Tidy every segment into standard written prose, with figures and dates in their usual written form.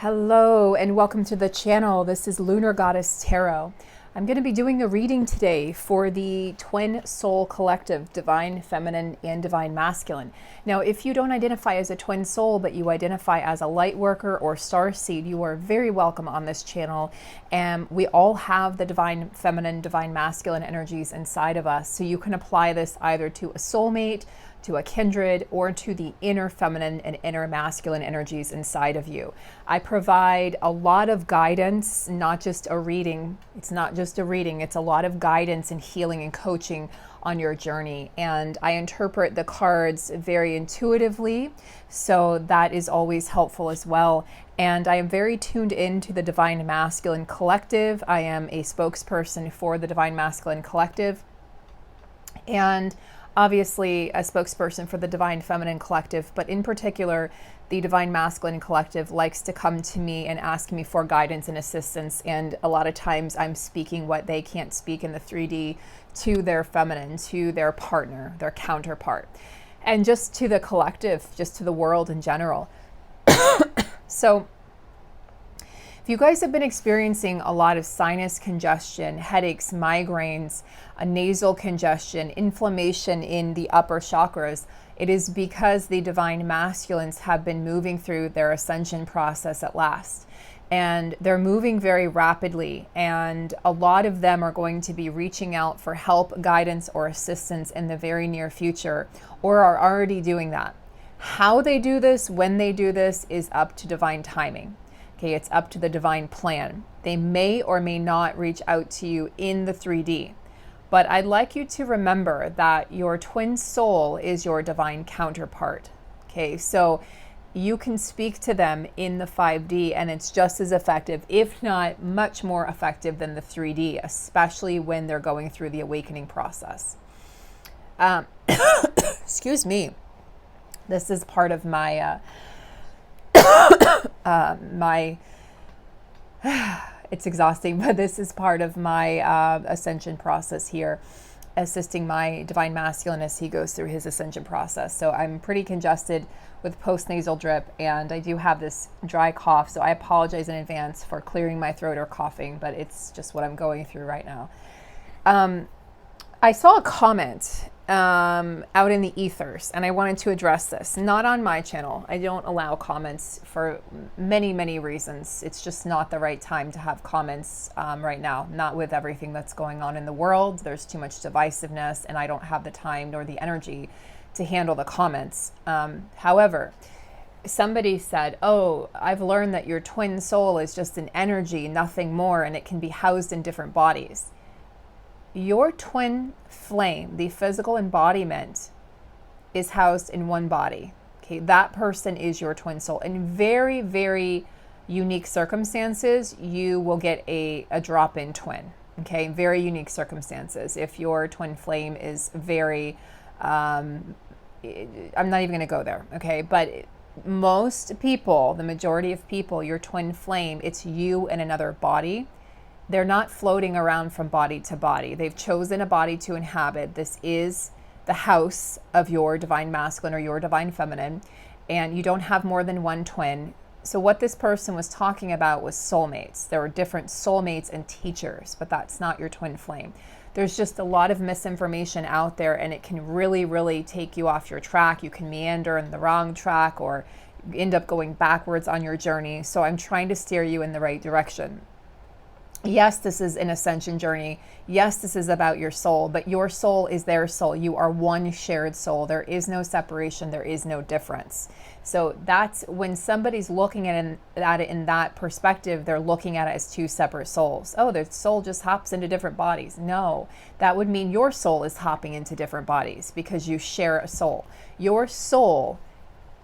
Hello and welcome to the channel. This is Lunar Goddess Tarot. I'm going to be doing a reading today for the Twin Soul Collective, Divine Feminine and Divine Masculine. Now, if you don't identify as a twin soul, but you identify as a light worker or starseed, you are very welcome on this channel. And we all have the Divine Feminine, Divine Masculine energies inside of us. So you can apply this either to a soulmate, to a kindred, or to the inner feminine and inner masculine energies inside of you. I provide a lot of guidance, not just a reading. It's not just a reading, it's a lot of guidance and healing and coaching on your journey. And I interpret the cards very intuitively, so that is always helpful as well. And I am very tuned into the Divine Masculine Collective. I am a spokesperson for the Divine Masculine Collective. And obviously a spokesperson for the Divine Feminine Collective, but in particular, the Divine Masculine Collective likes to come to me and ask me for guidance and assistance. And a lot of times I'm speaking what they can't speak in the 3D to their feminine, to their partner, their counterpart, and just to the collective, just to the world in general. So if you guys have been experiencing a lot of sinus congestion, headaches, migraines, a nasal congestion, inflammation in the upper chakras, it is because the Divine Masculines have been moving through their ascension process at last. And they're moving very rapidly, and a lot of them are going to be reaching out for help, guidance, or assistance in the very near future, or are already doing that. How they do this, when they do this, is up to divine timing. Okay, it's up to the divine plan. They may or may not reach out to you in the 3D. But I'd like you to remember that your twin soul is your divine counterpart. Okay, so you can speak to them in the 5D and it's just as effective, if not much more effective than the 3D, especially when they're going through the awakening process. Excuse me. This is part of my it's exhausting, but this is part of my ascension process here, assisting my Divine Masculine as he goes through his ascension process. So I'm pretty congested with post-nasal drip, and I do have this dry cough, so I apologize in advance for clearing my throat or coughing, but it's just what I'm going through right now. I saw a comment out in the ethers, and I wanted to address this. Not on my channel. I don't allow comments for many reasons. It's just not the right time to have comments right now. Not with everything that's going on in the world. There's too much divisiveness, and I don't have the time nor the energy to handle the comments. However, somebody said, oh, I've learned that your twin soul is just an energy, nothing more, and it can be housed in different bodies. Your twin flame, the physical embodiment, is housed in one body. Okay, that person is your twin soul. In very unique circumstances, you will get a drop-in twin. Okay, very unique circumstances. If your twin flame is very, I'm not even going to go there. Okay, but most people, the majority of people, your twin flame, it's you in another body. They're not floating around from body to body. They've chosen a body to inhabit. This is the house of your Divine Masculine or your Divine Feminine, and you don't have more than one twin. So what this person was talking about was soulmates. There are different soulmates and teachers, but that's not your twin flame. There's just a lot of misinformation out there, and it can really take you off your track. You can meander in the wrong track or end up going backwards on your journey. So I'm trying to steer you in the right direction. Yes, this is an ascension journey. Yes, this is about your soul, but your soul is their soul. You are one shared soul. There is no separation. There is no difference. So that's when somebody's looking at it in that perspective, they're looking at it as two separate souls. Oh, their soul just hops into different bodies. No, that would mean your soul is hopping into different bodies because you share a soul. Your soul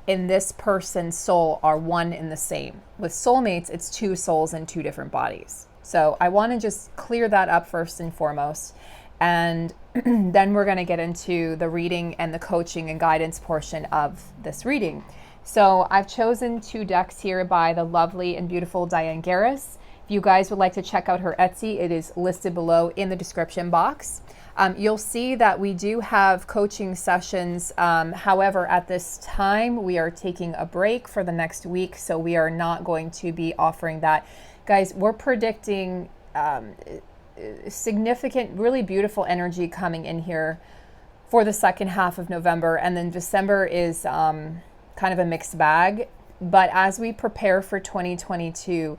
and this person's soul are one and the same. With soulmates, it's two souls in two different bodies. So I want to just clear that up first and foremost, and then we're going to get into the reading and the coaching and guidance portion of this reading. So I've chosen two decks here by the lovely and beautiful Diane Garris. If If you guys would like to check out her Etsy, it is listed below in the description box. You'll see that we do have coaching sessions. However, at this time, we are taking a break for the next week, so we are not going to be offering that. Guys, we're predicting significant, really beautiful energy coming in here for the second half of November, and then December is kind of a mixed bag. But as we prepare for 2022,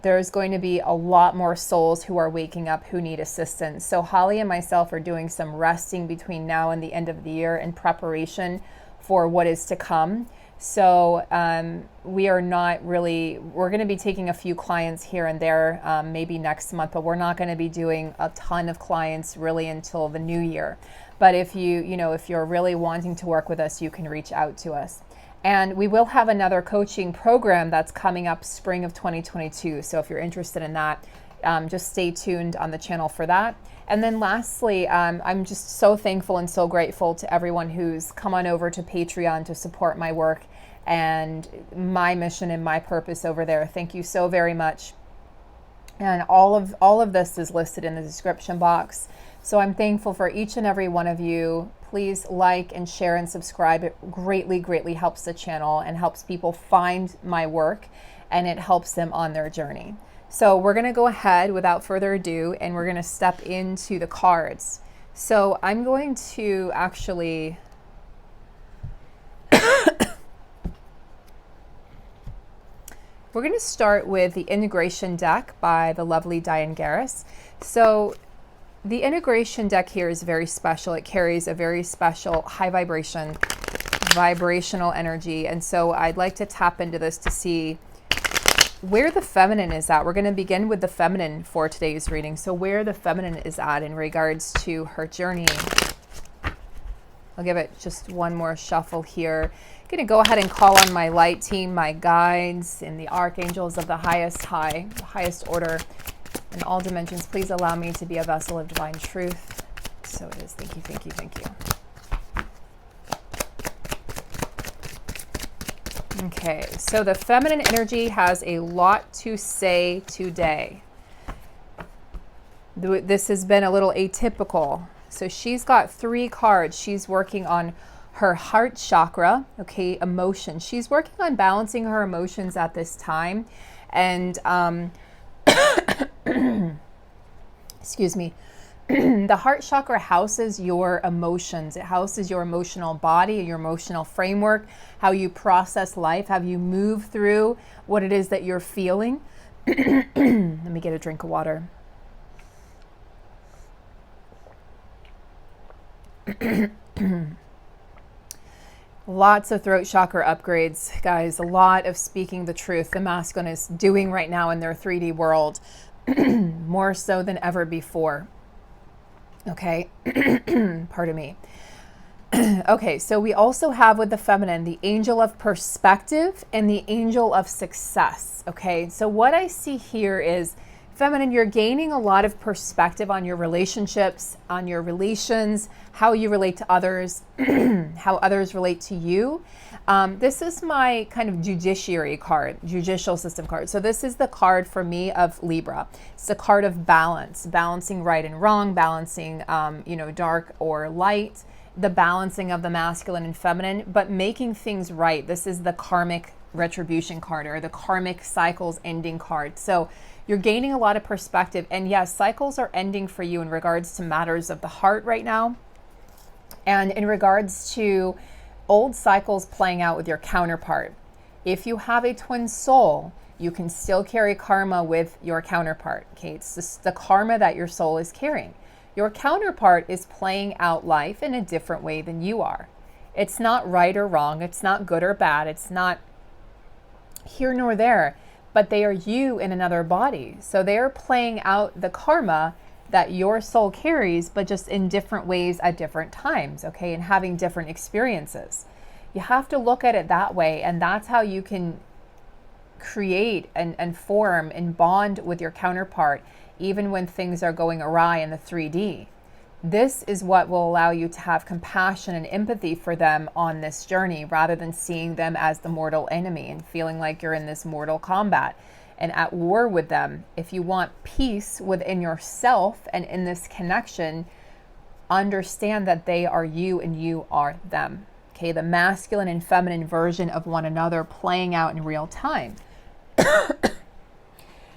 there's going to be a lot more souls who are waking up who need assistance. So Holly and myself are doing some resting between now and the end of the year in preparation for what is to come. So we're going to be taking a few clients here and there, maybe next month, but we're not going to be doing a ton of clients really until the new year. But if you're really wanting to work with us, you can reach out to us. And we will have another coaching program that's coming up spring of 2022. So if you're interested in that, just stay tuned on the channel for that. And then lastly, I'm just so thankful and so grateful to everyone who's come on over to Patreon to support my work and my mission and my purpose over there. Thank you so very much. And all of this is listed in the description box. So I'm thankful for each and every one of you. Please like and share and subscribe. It greatly, greatly helps the channel and helps people find my work, and it helps them on their journey. So we're going to go ahead without further ado, and we're going to step into the cards. So I'm going to actually we're going to start with the Integration deck by the lovely Diane Garris. So the Integration deck here is very special. It carries a very special high vibrational energy. And so I'd like to tap into this to see where the feminine is at. We're going to begin with the feminine for today's reading. So where the feminine is at in regards to her journey. I'll give it just one more shuffle here. I'm going to go ahead and call on my light team, my guides, and the archangels of the highest order in all dimensions. Please allow me to be a vessel of divine truth. So it is. Thank you, thank you, thank you. Okay, so the feminine energy has a lot to say today. This has been a little atypical. So she's got 3 cards. She's working on her heart chakra, okay, emotion. She's working on balancing her emotions at this time. And excuse me, the heart chakra houses your emotions. It houses your emotional body, your emotional framework, how you process life, how you move through what it is that you're feeling. Let me get a drink of water. Lots of throat chakra upgrades, guys. A lot of speaking the truth the masculine is doing right now in their 3D world, more so than ever before. Okay, pardon me. Okay, so we also have with the feminine the angel of perspective and the angel of success. Okay, so what I see here is feminine, you're gaining a lot of perspective on your relationships, on your relations, how you relate to others, how others relate to you. This is my kind of judiciary card, judicial system card. So this is the card for me of Libra. It's the card of balance, balancing right and wrong, balancing, dark or light, the balancing of the masculine and feminine, but making things right. This is the karmic retribution card, or the karmic cycles ending card. So you're gaining a lot of perspective, and yes, cycles are ending for you in regards to matters of the heart right now, and in regards to old cycles playing out with your counterpart. If you have a twin soul, you can still carry karma with your counterpart. Okay, it's just the karma that your soul is carrying. Your counterpart is playing out life in a different way than you are. It's not right or wrong. It's not good or bad. It's not here nor there, but they are you in another body. So they're playing out the karma that your soul carries, but just in different ways at different times, okay, and having different experiences. You have to look at it that way, and that's how you can create and form and bond with your counterpart, even when things are going awry in the 3D. This is what will allow you to have compassion and empathy for them on this journey, rather than seeing them as the mortal enemy and feeling like you're in this mortal combat. and at war with them. If you want peace within yourself and in this connection, understand that they are you and you are them. Okay, the masculine and feminine version of one another playing out in real time.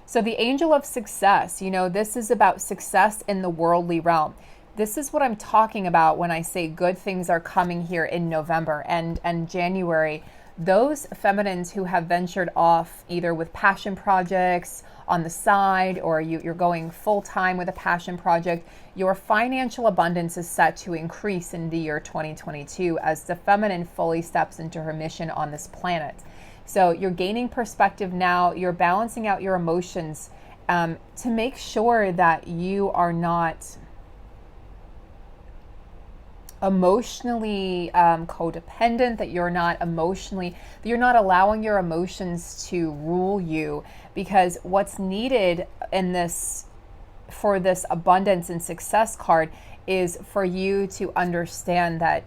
So the angel of success, you know, this is about success in the worldly realm. This is what I'm talking about when I say good things are coming here in November and January. Those feminines who have ventured off either with passion projects on the side, or you're going full time with a passion project, your financial abundance is set to increase in the year 2022 as the feminine fully steps into her mission on this planet. So you're gaining perspective now, you're balancing out your emotions to make sure that you are not emotionally codependent, that you're not allowing your emotions to rule you, because what's needed in this, for this abundance and success card, is for you to understand that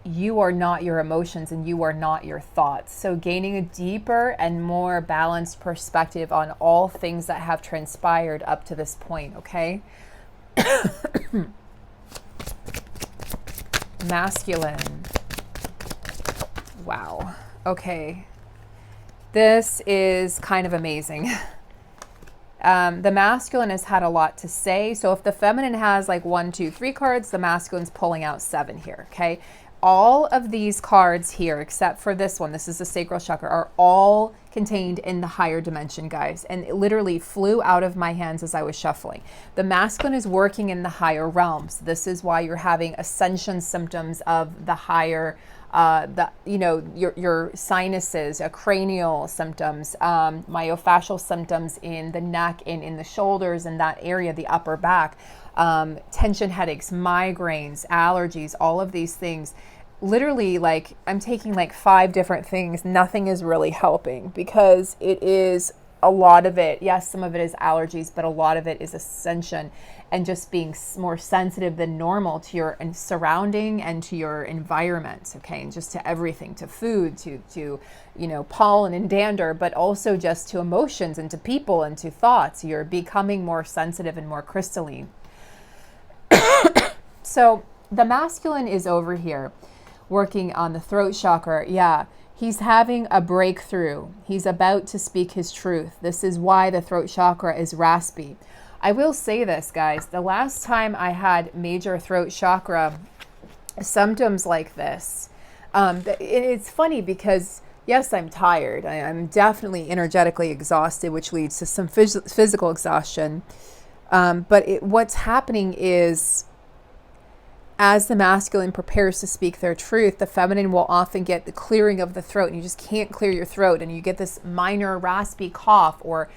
you are not your emotions and you are not your thoughts. So gaining a deeper and more balanced perspective on all things that have transpired up to this point, okay? Masculine. Wow. Okay. This is kind of amazing. The masculine has had a lot to say. So if the feminine has like 1, 2, 3 cards, the masculine's pulling out 7 here, okay? All of these cards here, except for this one, this is the sacral chakra, are all contained in the higher dimension, guys. And it literally flew out of my hands as I was shuffling. The masculine is working in the higher realms. This is why you're having ascension symptoms of the higher, your sinuses, cranial symptoms, myofascial symptoms in the neck and in the shoulders and that area, the upper back, tension headaches, migraines, allergies, all of these things. Literally, like, I'm taking like 5 different things. Nothing is really helping because it is a lot of it. Yes, some of it is allergies, but a lot of it is ascension and just being more sensitive than normal to your surrounding and to your environment. Okay. And just to everything, to food, to pollen and dander, but also just to emotions and to people and to thoughts. You're becoming more sensitive and more crystalline. So the masculine is over here working on the throat chakra. Yeah, he's having a breakthrough. He's about to speak his truth. This is why the throat chakra is raspy. I will say this, guys. The last time I had major throat chakra symptoms like this, it's funny because, yes, I'm tired. I'm definitely energetically exhausted, which leads to some physical exhaustion. But what's happening is, as the masculine prepares to speak their truth, the feminine will often get the clearing of the throat, and you just can't clear your throat, and you get this minor raspy cough or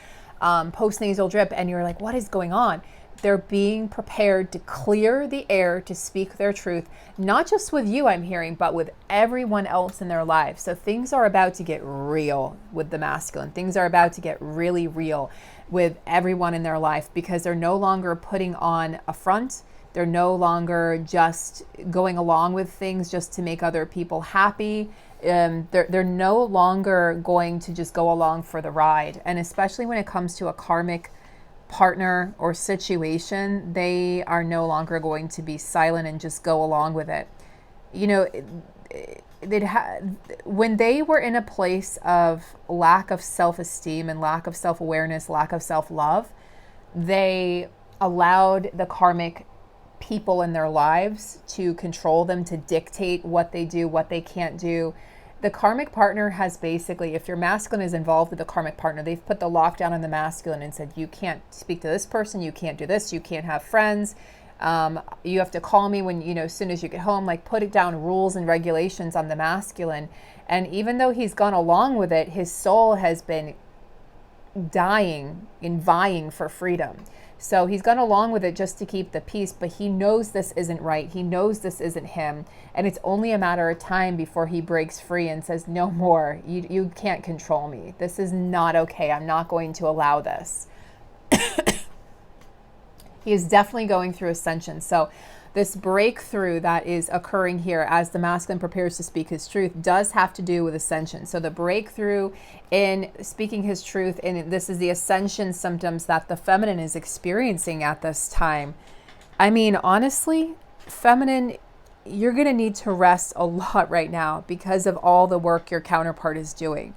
postnasal drip, and you're like, what is going on? They're being prepared to clear the air to speak their truth, not just with you, I'm hearing, but with everyone else in their lives. So things are about to get real with the masculine. Things are about to get really real with everyone in their life, because they're no longer putting on a front. They're no longer just going along with things just to make other people happy. They're no longer going to just go along for the ride. And especially when it comes to a karmic partner or situation, they are no longer going to be silent and just go along with it. When they were in a place of lack of self-esteem and lack of self-awareness, lack of self-love, they allowed the karmic people in their lives to control them, to dictate what they do, what they can't do. The karmic partner has basically, if your masculine is involved with the karmic partner, they've put the lockdown on the masculine and said, you can't speak to this person, you can't do this, you can't have friends, you have to call me when, as soon as you get home, like putting down rules and regulations on the masculine. And even though he's gone along with it, his soul has been dying and vying for freedom. So he's gone along with it just to keep the peace, but he knows this isn't right. He knows this isn't him. And it's only a matter of time before he breaks free and says, no more, you can't control me. This is not okay. I'm not going to allow this. He is definitely going through ascension. So this breakthrough that is occurring here as the masculine prepares to speak his truth does have to do with ascension. So the breakthrough in speaking his truth, and this is the ascension symptoms that the feminine is experiencing at this time. I mean, honestly, feminine, you're going to need to rest a lot right now because of all the work your counterpart is doing.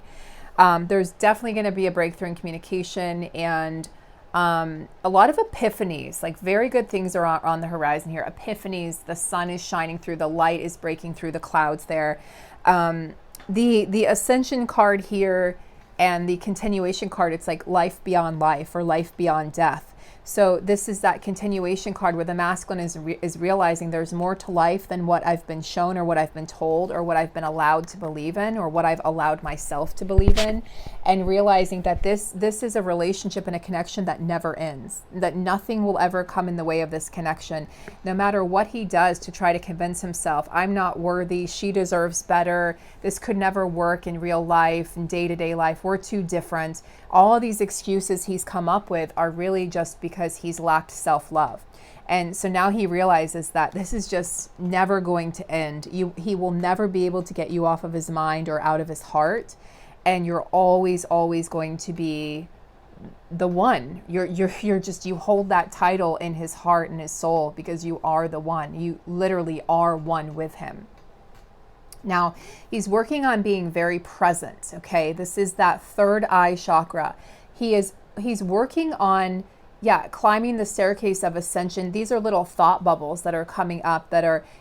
There's definitely going to be a breakthrough in communication and a lot of epiphanies, like very good things are on the horizon here. Epiphanies, the sun is shining through, the light is breaking through the clouds there. The ascension card here and the continuation card, it's like life beyond life or life beyond death. So this is that continuation card where the masculine is realizing there's more to life than what I've been shown or what I've been told or what I've been allowed to believe in or what I've allowed myself to believe in, and realizing that this is a relationship and a connection that never ends, that nothing will ever come in the way of this connection, no matter what he does to try to convince himself, I'm not worthy, she deserves better, this could never work in real life, in day-to-day life, we're too different. All of these excuses he's come up with are really just because he's lacked self-love. And so now he realizes that this is just never going to end. He will never be able to get you off of his mind or out of his heart. And you're always, always going to be the one. You're just, you hold that title in his heart and his soul because you are the one. You literally are one with him. Now, he's working on being very present, okay? This is that third eye chakra. He's working on, climbing the staircase of ascension. These are little thought bubbles that are coming up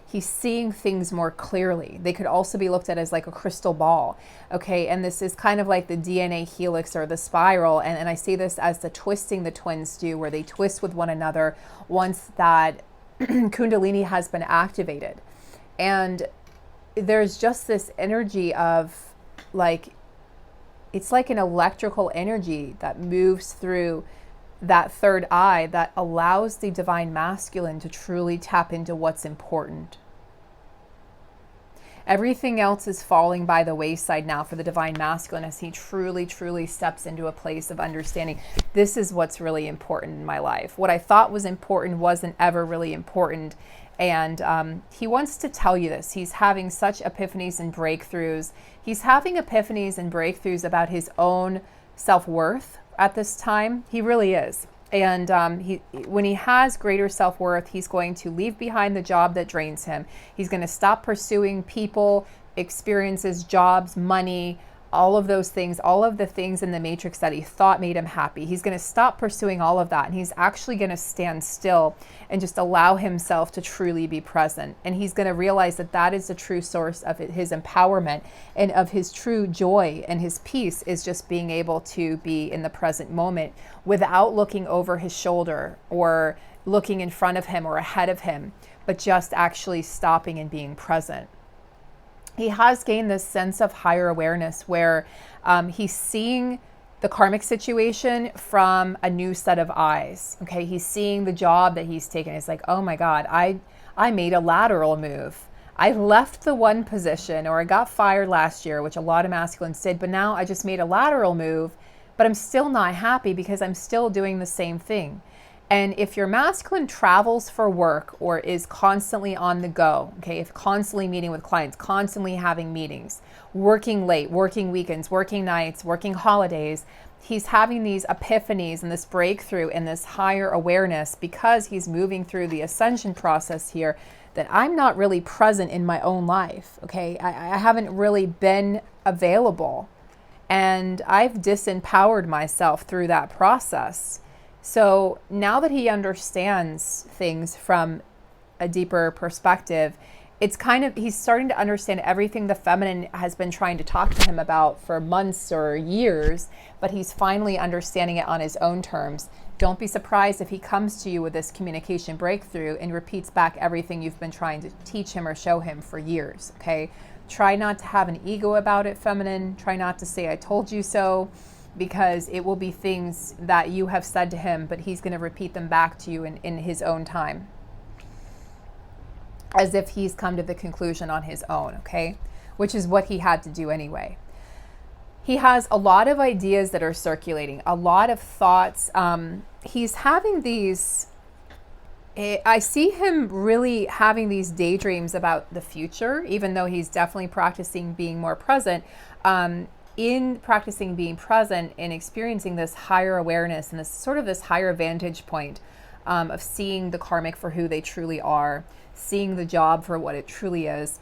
he's seeing things more clearly. They could also be looked at as like a crystal ball, okay? And this is kind of like the DNA helix or the spiral. And I see this as the twisting the twins do, where they twist with one another once that Kundalini has been activated. And there's just this energy of like, it's like an electrical energy that moves through that third eye that allows the divine masculine to truly tap into what's important. Everything else is falling by the wayside now for the divine masculine as he truly, truly steps into a place of understanding. This is what's really important in my life. What I thought was important wasn't ever really important. And he wants to tell you this. He's having such epiphanies and breakthroughs. He's having epiphanies and breakthroughs about his own self-worth at this time. He really is. And when he has greater self-worth, he's going to leave behind the job that drains him. He's going to stop pursuing people, experiences, jobs, money, all of those things, all of the things in the matrix that he thought made him happy. He's going to stop pursuing all of that. And he's actually going to stand still and just allow himself to truly be present. And he's going to realize that that is the true source of his empowerment and of his true joy, and his peace is just being able to be in the present moment without looking over his shoulder or looking in front of him or ahead of him, but just actually stopping and being present. He has gained this sense of higher awareness where he's seeing the karmic situation from a new set of eyes. Okay, he's seeing the job that he's taken. It's like, oh my God, I made a lateral move. I left the one position, or I got fired last year, which a lot of masculines did, but now I just made a lateral move, but I'm still not happy because I'm still doing the same thing. And if your masculine travels for work or is constantly on the go, okay, if constantly meeting with clients, constantly having meetings, working late, working weekends, working nights, working holidays, he's having these epiphanies and this breakthrough and this higher awareness because he's moving through the ascension process here, that I'm not really present in my own life, okay? I haven't really been available, and I've disempowered myself through that process. So now that he understands things from a deeper perspective, it's kind of, he's starting to understand everything the feminine has been trying to talk to him about for months or years, but he's finally understanding it on his own terms. Don't be surprised if he comes to you with this communication breakthrough and repeats back everything you've been trying to teach him or show him for years, okay? Try not to have an ego about it, feminine. Try not to say, I told you so, because it will be things that you have said to him, but he's going to repeat them back to you in his own time, as if he's come to the conclusion on his own, okay? Which is what he had to do anyway. He has a lot of ideas that are circulating, a lot of thoughts. He's having these I see him really having these daydreams about the future, even though he's definitely practicing being more present. In practicing being present and experiencing this higher awareness and this sort of this higher vantage point of seeing the karmic for who they truly are, seeing the job for what it truly is,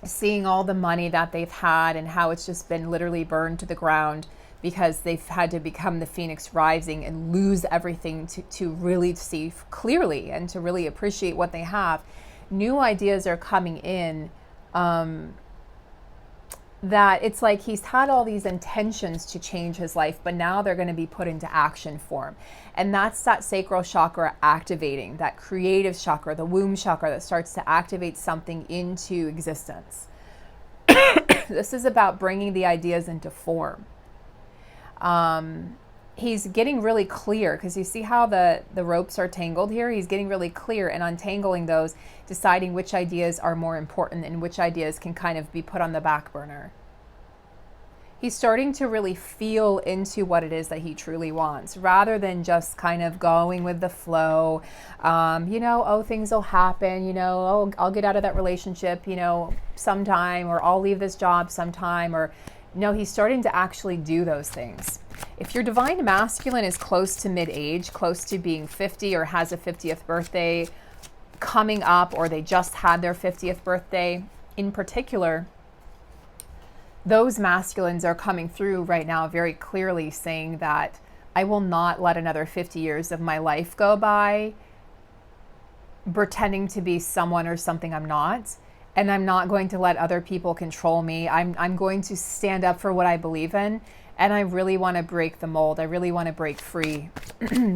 seeing all the money that they've had and how it's just been literally burned to the ground because they've had to become the phoenix rising and lose everything to really see clearly and to really appreciate what they have. New ideas are coming in, that it's like he's had all these intentions to change his life, but now they're going to be put into action form. And that's that sacral chakra activating, that creative chakra, the womb chakra that starts to activate something into existence. This is about bringing the ideas into form. He's getting really clear, because you see how the ropes are tangled here? He's getting really clear and untangling those, deciding which ideas are more important and which ideas can kind of be put on the back burner. He's starting to really feel into what it is that he truly wants, rather than just kind of going with the flow. Oh, things will happen, oh, I'll get out of that relationship, sometime, or I'll leave this job sometime, or no, he's starting to actually do those things. If your divine masculine is close to mid-age, close to being 50, or has a 50th birthday coming up, or they just had their 50th birthday in particular, those masculines are coming through right now very clearly, saying that I will not let another 50 years of my life go by pretending to be someone or something I'm not. And I'm not going to let other people control me. I'm going to stand up for what I believe in. And I really want to break the mold. I really want to break free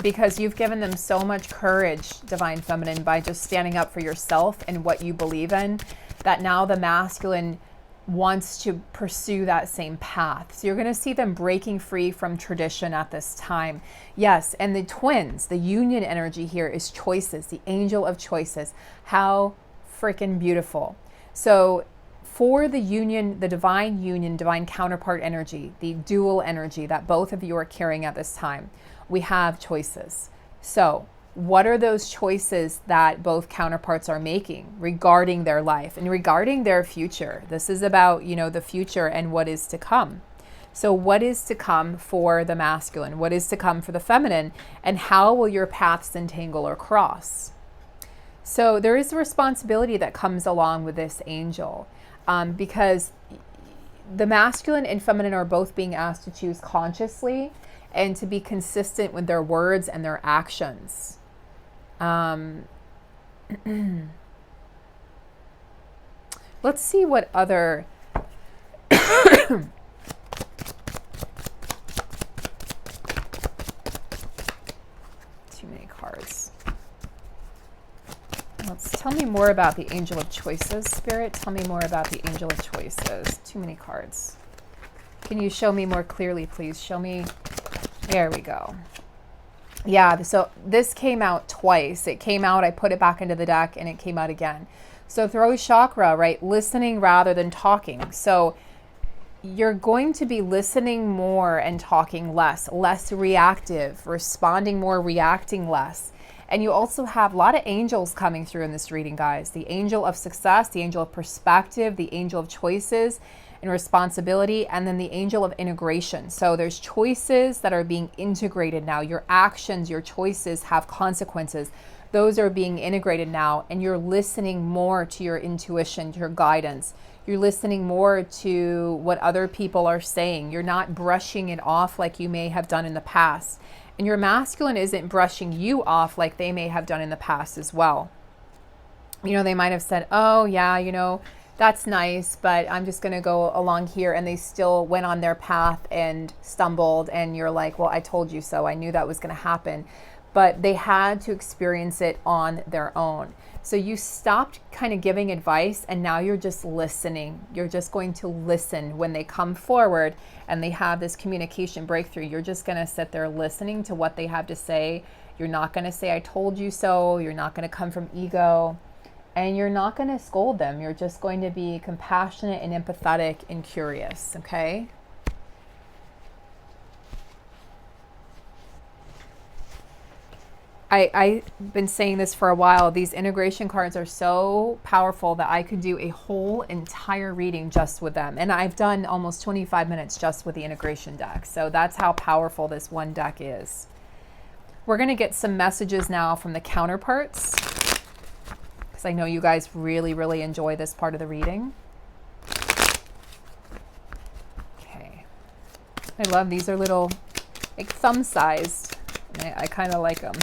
because you've given them so much courage, Divine Feminine, by just standing up for yourself and what you believe in, that now the masculine wants to pursue that same path. So you're going to see them breaking free from tradition at this time. Yes, and the twins, the union energy here is choices, the angel of choices. How freaking beautiful. So for the union, the divine counterpart energy, the dual energy that both of you are carrying at this time, we have choices. So what are those choices that both counterparts are making regarding their life and regarding their future? This is about, the future and what is to come. So what is to come for the masculine? What is to come for the feminine? And how will your paths entangle or cross? So there is a responsibility that comes along with this angel, because the masculine and feminine are both being asked to choose consciously and to be consistent with their words and their actions. Let's see what other too many cards. Tell me more about the angel of choices, Spirit. Tell me more about the angel of choices. Too many cards. Can you show me more clearly, please? Show me. There we go. Yeah, so this came out twice. It came out, I put it back into the deck, and it came out again. So throat chakra, right? Listening rather than talking. So you're going to be listening more and talking less reactive, responding more, reacting less. And you also have a lot of angels coming through in this reading, guys. The angel of success, the angel of perspective, the angel of choices and responsibility, and then the angel of integration. So there's choices that are being integrated now. Your actions, your choices have consequences. Those are being integrated now, and you're listening more to your intuition, to your guidance. You're listening more to what other people are saying. You're not brushing it off like you may have done in the past. And your masculine isn't brushing you off like they may have done in the past as well. They might have said, oh yeah, that's nice, but I'm just going to go along here. And they still went on their path and stumbled. And you're like, well, I told you so. I knew that was going to happen. But they had to experience it on their own. So you stopped kind of giving advice, and now you're just listening. You're just going to listen when they come forward and they have this communication breakthrough. You're just going to sit there listening to what they have to say. You're not going to say, I told you so. You're not going to come from ego. And you're not going to scold them. You're just going to be compassionate and empathetic and curious, okay? I've been saying this for a while. These integration cards are so powerful that I could do a whole entire reading just with them. And I've done almost 25 minutes just with the integration deck. So that's how powerful this one deck is. We're going to get some messages now from the counterparts, because I know you guys really, really enjoy this part of the reading. Okay. I love these. Are little, like, thumb-sized. I kind of like them.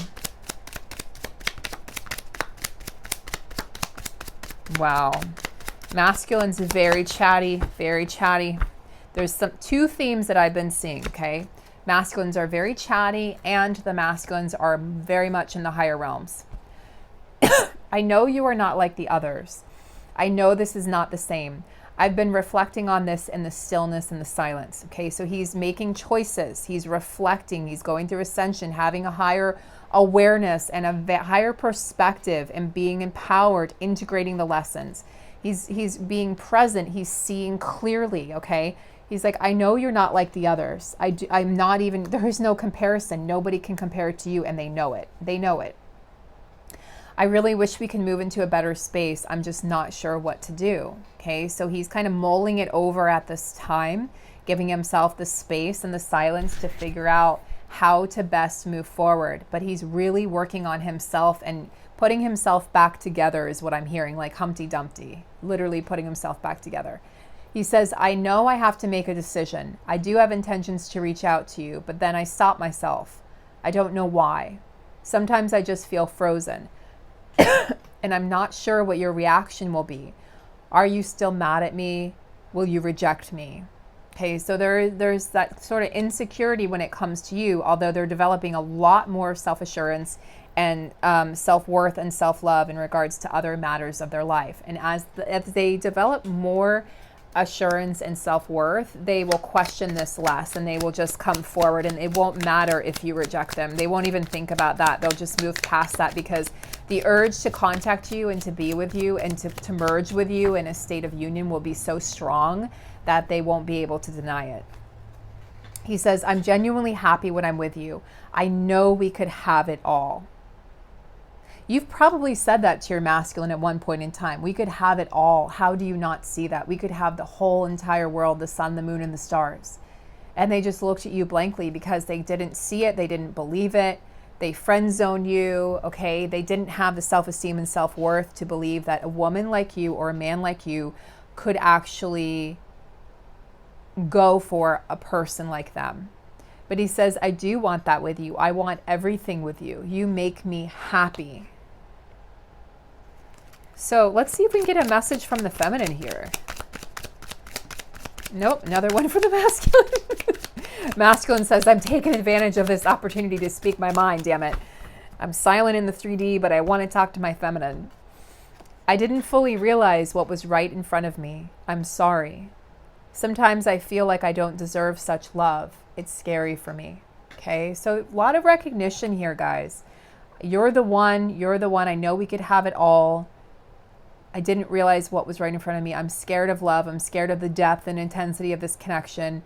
Wow. Masculine's very chatty, very chatty. There's two themes that I've been seeing, okay? Masculines are very chatty, and the masculines are very much in the higher realms. I know you are not like the others. I know this is not the same. I've been reflecting on this in the stillness and the silence, okay? So he's making choices. He's reflecting. He's going through ascension, having a higher awareness and a higher perspective, and being empowered, integrating the lessons. He's being present. He's seeing clearly, okay? He's like, I know you're not like the others. I'm not even, there is no comparison. Nobody can compare to you, and they know it. They know it. I really wish we can move into a better space. I'm just not sure what to do. Okay, so he's kind of mulling it over at this time, giving himself the space and the silence to figure out how to best move forward. But he's really working on himself and putting himself back together is what I'm hearing, like Humpty Dumpty, literally putting himself back together. He says, I know I have to make a decision. I do have intentions to reach out to you, but then I stop myself. I don't know why. Sometimes I just feel frozen. And I'm not sure what your reaction will be. Are you still mad at me? Will you reject me? Okay, so there's that sort of insecurity when it comes to you, although they're developing a lot more self-assurance and self-worth and self-love in regards to other matters of their life. And as they develop more assurance and self-worth, they will question this less, and they will just come forward, and it won't matter if you reject them. They won't even think about that. They'll just move past that, because the urge to contact you and to be with you and to merge with you in a state of union will be so strong that they won't be able to deny it. He says, I'm genuinely happy when I'm with you. I know we could have it all. You've probably said that to your masculine at one point in time. We could have it all. How do you not see that? We could have the whole entire world, the sun, the moon, and the stars. And they just looked at you blankly because they didn't see it. They didn't believe it. They friend zoned you, okay? They didn't have the self-esteem and self-worth to believe that a woman like you or a man like you could actually go for a person like them. But he says, I do want that with you. I want everything with you. You make me happy. So let's see if we can get a message from the feminine here. Nope, another one for the masculine. Masculine says, I'm taking advantage of this opportunity to speak my mind, damn it. I'm silent in the 3D, but I want to talk to my feminine. I didn't fully realize what was right in front of me. I'm sorry. Sometimes I feel like I don't deserve such love. It's scary for me. Okay, so a lot of recognition here, guys. You're the one. You're the one. I know we could have it all. I didn't realize what was right in front of me. I'm scared of love. I'm scared of the depth and intensity of this connection.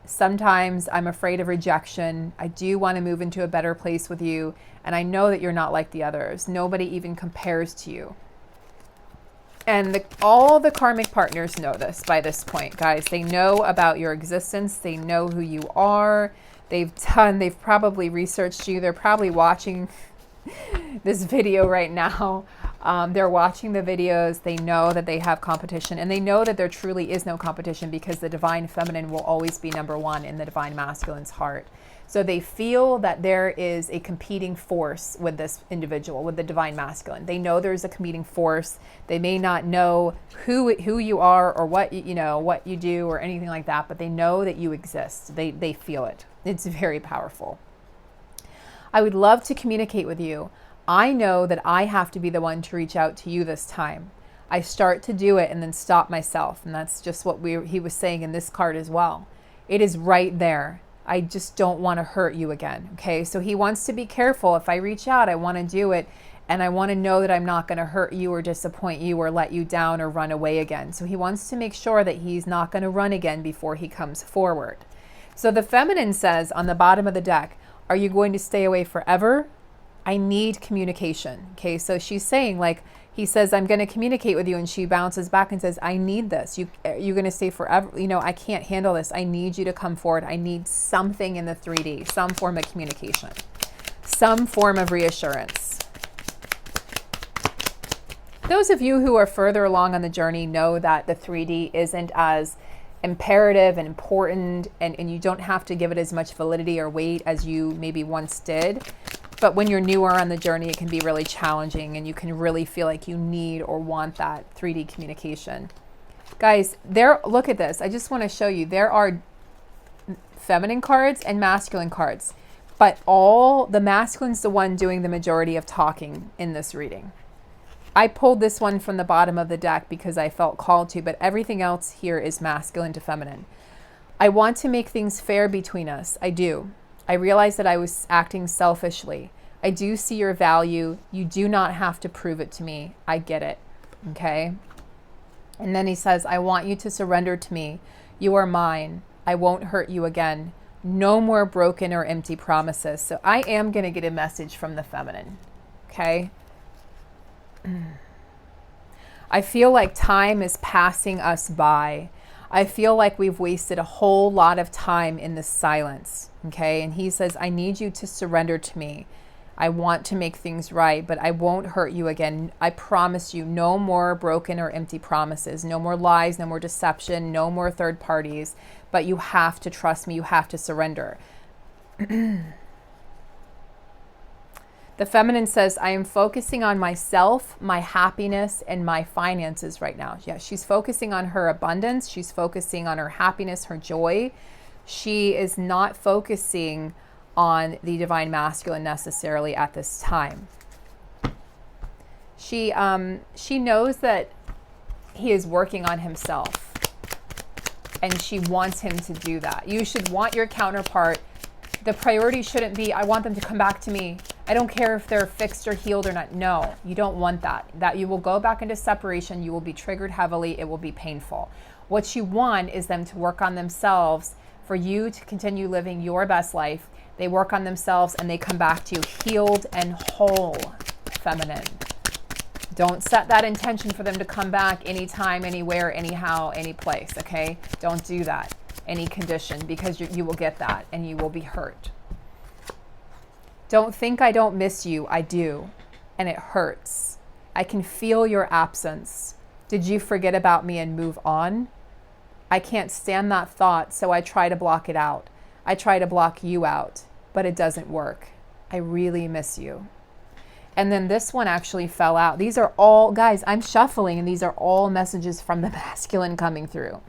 Sometimes I'm afraid of rejection. I do want to move into a better place with you. And I know that you're not like the others. Nobody even compares to you. And all the karmic partners know this by this point, guys. They know about your existence. They know who you are. They've probably researched you. They're probably watching this video right now. They're watching the videos. They know that they have competition, and they know that there truly is no competition, because the divine feminine will always be number one in the divine masculine's heart. So they feel that there is a competing force with this individual, with the divine masculine. They know there's a competing force. They may not know who you are or what you do or anything like that, but they know that you exist. They feel it. It's very powerful. I would love to communicate with you. I know that I have to be the one to reach out to you this time. I start to do it and then stop myself. And that's just what he was saying in this card as well. It is right there. I just don't want to hurt you again. Okay, so he wants to be careful. If I reach out, I want to do it. And I want to know that I'm not going to hurt you or disappoint you or let you down or run away again. So he wants to make sure that he's not going to run again before he comes forward. So the feminine says on the bottom of the deck, are you going to stay away forever? I need communication. Okay, so she's saying, like, he says, I'm going to communicate with you, and she bounces back and says, I need this. You're going to stay forever. You know, I can't handle this. I need you to come forward. I need something in the 3D, some form of communication, some form of reassurance. Those of you who are further along on the journey know that the 3D isn't as imperative and important, and you don't have to give it as much validity or weight as you maybe once did. But when you're newer on the journey, it can be really challenging, and you can really feel like you need or want that 3D communication. Guys, look at this. I just want to show you, there are feminine cards and masculine cards, but the masculine's the one doing the majority of talking in this reading. I pulled this one from the bottom of the deck because I felt called to, but everything else here is masculine to feminine. I want to make things fair between us. I do. I realize that I was acting selfishly. I do see your value. You do not have to prove it to me. I get it. Okay? And then he says, I want you to surrender to me. You are mine. I won't hurt you again. No more broken or empty promises. So I am going to get a message from the feminine. Okay? I feel like time is passing us by. I feel like we've wasted a whole lot of time in the silence. Okay, and he says, I need you to surrender to me. I want to make things right, but I won't hurt you again. I promise you, no more broken or empty promises, no more lies, no more deception, no more third parties, but you have to trust me. You have to surrender. The feminine says, I am focusing on myself, my happiness, and my finances right now. Yeah, she's focusing on her abundance. She's focusing on her happiness, her joy. She is not focusing on the divine masculine necessarily at this time. She knows that he is working on himself, and she wants him to do that. You should want your counterpart. The priority shouldn't be, I want them to come back to me. I don't care if they're fixed or healed or not. No, you don't want that. That you will go back into separation. You will be triggered heavily. It will be painful. What you want is them to work on themselves, for you to continue living your best life. They work on themselves and they come back to you healed and whole, feminine. Don't set that intention for them to come back anytime, anywhere, anyhow, any place, okay? Don't do that, any condition, because you will get that and you will be hurt. Don't think I don't miss you. I do, and it hurts. I can feel your absence. Did you forget about me and move on? I can't stand that thought, so I try to block it out. I try to block you out, but it doesn't work. I really miss you. And then this one actually fell out. These are all, guys, I'm shuffling, and these are all messages from the masculine coming through.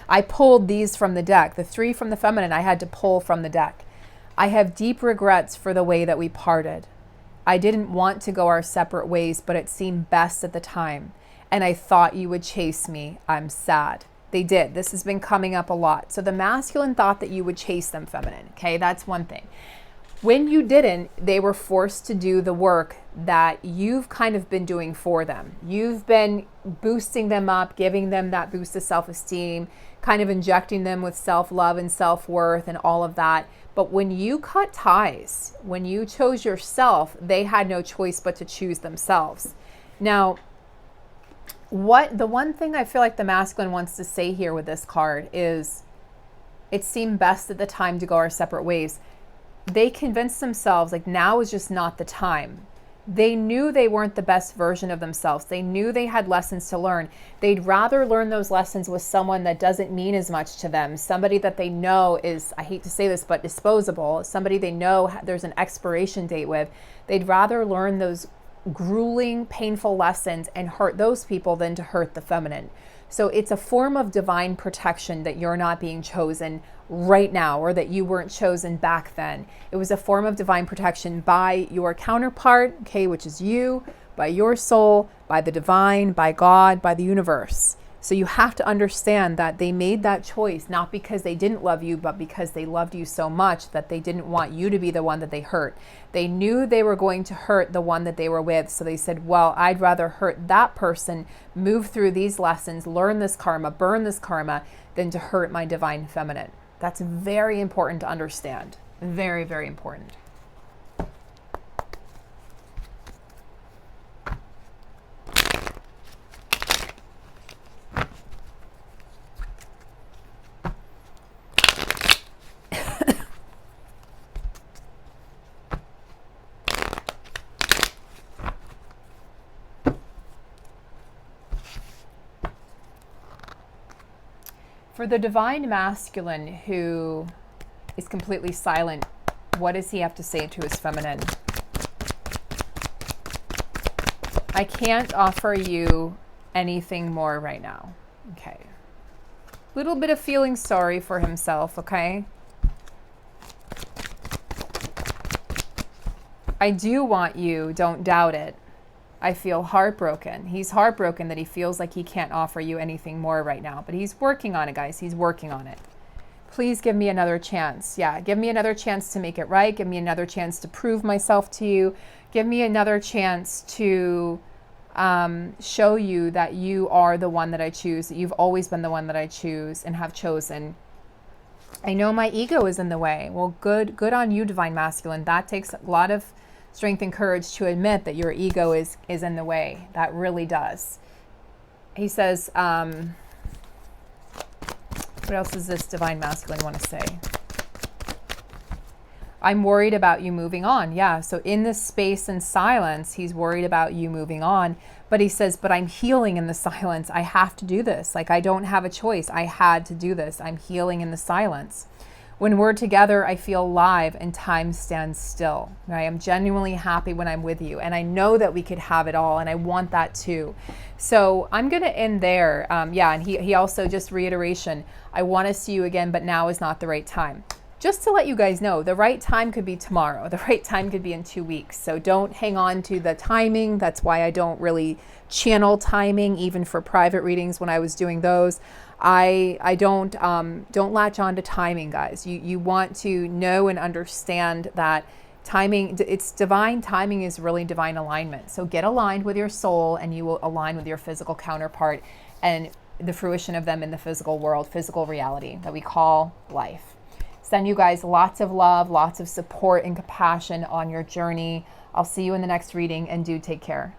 I pulled these from the deck. The 3 from the feminine I had to pull from the deck. I have deep regrets for the way that we parted. I didn't want to go our separate ways, but it seemed best at the time. And I thought you would chase me. I'm sad. They did. This has been coming up a lot. So the masculine thought that you would chase them, feminine. Okay, that's one thing. When you didn't, they were forced to do the work that you've kind of been doing for them. You've been boosting them up, giving them that boost of self-esteem, kind of injecting them with self-love and self-worth and all of that. But when you cut ties, when you chose yourself, they had no choice but to choose themselves. Now, the one thing I feel like the masculine wants to say here with this card is, it seemed best at the time to go our separate ways. They convinced themselves like now is just not the time. They knew they weren't the best version of themselves. They knew they had lessons to learn. They'd rather learn those lessons with someone that doesn't mean as much to them, somebody that they know is, I hate to say this, but disposable, somebody they know there's an expiration date with. They'd rather learn those grueling, painful lessons and hurt those people than to hurt the feminine. So it's a form of divine protection that you're not being chosen right now, or that you weren't chosen back then. It was a form of divine protection by your counterpart, okay, which is you, by your soul, by the divine, by God, by the universe. So you have to understand that they made that choice, not because they didn't love you, but because they loved you so much that they didn't want you to be the one that they hurt. They knew they were going to hurt the one that they were with. So they said, well, I'd rather hurt that person, move through these lessons, learn this karma, burn this karma, than to hurt my divine feminine. That's very important to understand. Very, very important. For the divine masculine who is completely silent, what does he have to say to his feminine? I can't offer you anything more right now. Okay. Little bit of feeling sorry for himself, okay? I do want you, don't doubt it. I feel heartbroken. He's heartbroken that he feels like he can't offer you anything more right now, but he's working on it, guys. He's working on it. Please give me another chance. Yeah, give me another chance to make it right. Give me another chance to prove myself to you. Give me another chance to show you that you are the one that I choose, that you've always been the one that I choose and have chosen. I know my ego is in the way. Well, good on you, divine masculine. That takes a lot of strength and courage to admit that your ego is in the way. That really does. He says, what else does this divine masculine want to say? I'm worried about you moving on. Yeah, so in this space and silence, he's worried about you moving on. But he says, but I'm healing in the silence. I have to do this. Like, I don't have a choice. I had to do this. I'm healing in the silence. When we're together, I feel alive and time stands still. I am genuinely happy when I'm with you. And I know that we could have it all. And I want that too. So I'm going to end there. Yeah, and he also, just reiteration, I want to see you again, but now is not the right time. Just to let you guys know, the right time could be tomorrow. The right time could be in 2 weeks. So don't hang on to the timing. That's why I don't really channel timing, even for private readings when I was doing those. I don't latch on to timing, guys. You want to know and understand that timing, it's divine. Timing is really divine alignment. So get aligned with your soul and you will align with your physical counterpart and the fruition of them in the physical world, physical reality that we call life. Send you guys lots of love, lots of support and compassion on your journey. I'll see you in the next reading, and do take care.